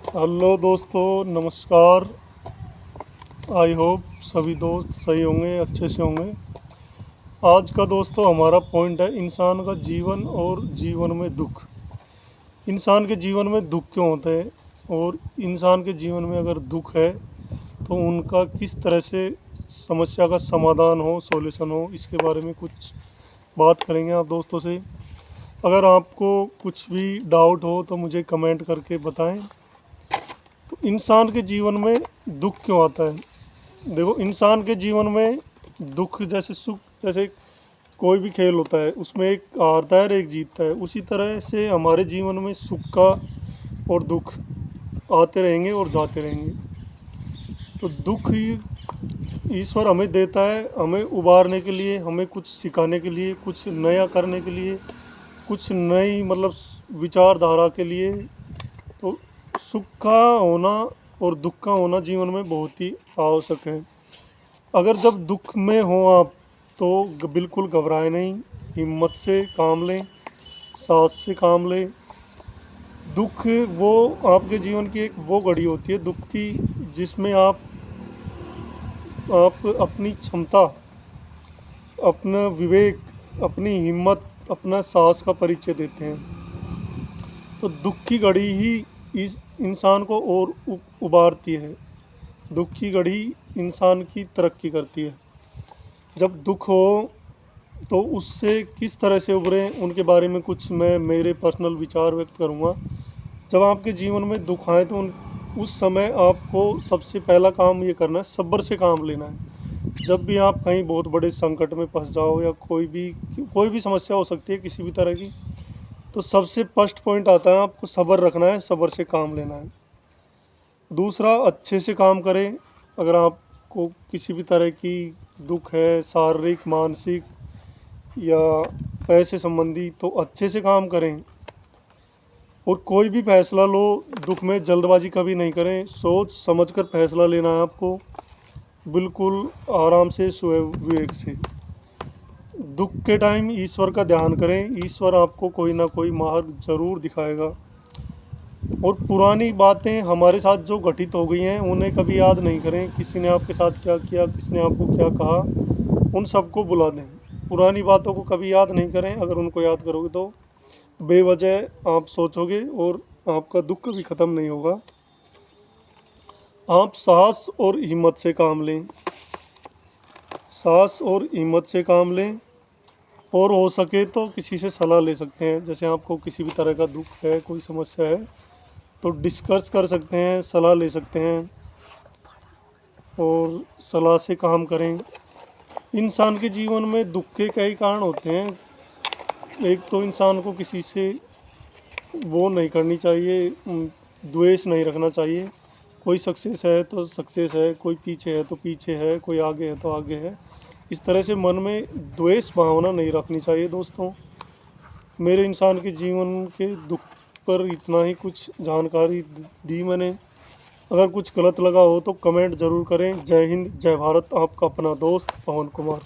Hello दोस्तों, नमस्कार। I hope सभी दोस्त सही होंगे, अच्छे से होंगे। आज का दोस्तों हमारा पॉइंट है इंसान का जीवन और जीवन में दुख। इंसान के जीवन में दुख क्यों होते हैं और इंसान के जीवन में अगर दुख है तो उनका किस तरह से समस्या का समाधान हो, सॉल्यूशन हो, इसके बारे में कुछ बात करेंगे आप दोस्तों से। अगर आपको कुछ भी डाउट हो तो मुझे कमेंट करके बताएं। तो इंसान के जीवन में दुख क्यों आता है? देखो, इंसान के जीवन में दुख जैसे सुख, जैसे कोई भी खेल होता है उसमें एक हारता है और एक जीतता है, उसी तरह से हमारे जीवन में सुख का और दुख आते रहेंगे और जाते रहेंगे। तो दुख ही ईश्वर हमें देता है, हमें उबारने के लिए, हमें कुछ सिखाने के लिए, कुछ नया करने के लिए, कुछ नई मतलब विचारधारा के लिए। तो सुख का होना और दुख का होना जीवन में बहुत ही आवश्यक है। अगर जब दुख में हो आप तो बिल्कुल घबराएं नहीं, हिम्मत से काम लें, साहस से काम लें। दुख वो आपके जीवन की एक वो घड़ी होती है दुख की, जिसमें आप अपनी क्षमता, अपना विवेक, अपनी हिम्मत, अपना साहस का परिचय देते हैं। तो दुख की घड़ी ही इस इंसान को और उबारती है। दुख की घड़ी इंसान की तरक्की करती है। जब दुख हो तो उससे किस तरह से उभरें, उनके बारे में कुछ मैं मेरे पर्सनल विचार व्यक्त करूँगा। जब आपके जीवन में दुख आए तो उस समय आपको सबसे पहला काम ये करना है, सब्र से काम लेना है। जब भी आप कहीं बहुत बड़े संकट में फंस जाओ या कोई भी समस्या हो सकती है किसी भी तरह की, तो सबसे फर्स्ट पॉइंट आता है आपको सब्र रखना है, सब्र से काम लेना है। दूसरा, अच्छे से काम करें। अगर आपको किसी भी तरह की दुख है, शारीरिक, मानसिक या पैसे संबंधी, तो अच्छे से काम करें। और कोई भी फैसला लो, दुख में जल्दबाजी कभी नहीं करें, सोच समझकर फैसला लेना है आपको, बिल्कुल आराम से, विवेक से। दुख के टाइम ईश्वर का ध्यान करें, ईश्वर आपको कोई ना कोई मार्ग ज़रूर दिखाएगा। और पुरानी बातें हमारे साथ जो घटित हो गई हैं उन्हें कभी याद नहीं करें। किसी ने आपके साथ क्या किया, किसने आपको क्या कहा, उन सबको बुला दें। पुरानी बातों को कभी याद नहीं करें। अगर उनको याद करोगे तो बेवजह आप सोचोगे और आपका दुख कभी ख़त्म नहीं होगा। आप साहस और हिम्मत से काम लें, साहस और हिम्मत से काम लें। और हो सके तो किसी से सलाह ले सकते हैं। जैसे आपको किसी भी तरह का दुख है, कोई समस्या है, तो डिस्कस कर सकते हैं, सलाह ले सकते हैं और सलाह से काम करें। इंसान के जीवन में दुख के कई कारण होते हैं। एक तो इंसान को किसी से वो नहीं करनी चाहिए, द्वेष नहीं रखना चाहिए। कोई सक्सेस है तो सक्सेस है, कोई पीछे है तो पीछे है, कोई आगे है तो आगे है। इस तरह से मन में द्वेष भावना नहीं रखनी चाहिए दोस्तों। मेरे इंसान के जीवन के दुख पर इतना ही कुछ जानकारी दी मैंने। अगर कुछ गलत लगा हो तो कमेंट ज़रूर करें। जय हिंद, जय भारत। आपका अपना दोस्त पवन कुमार।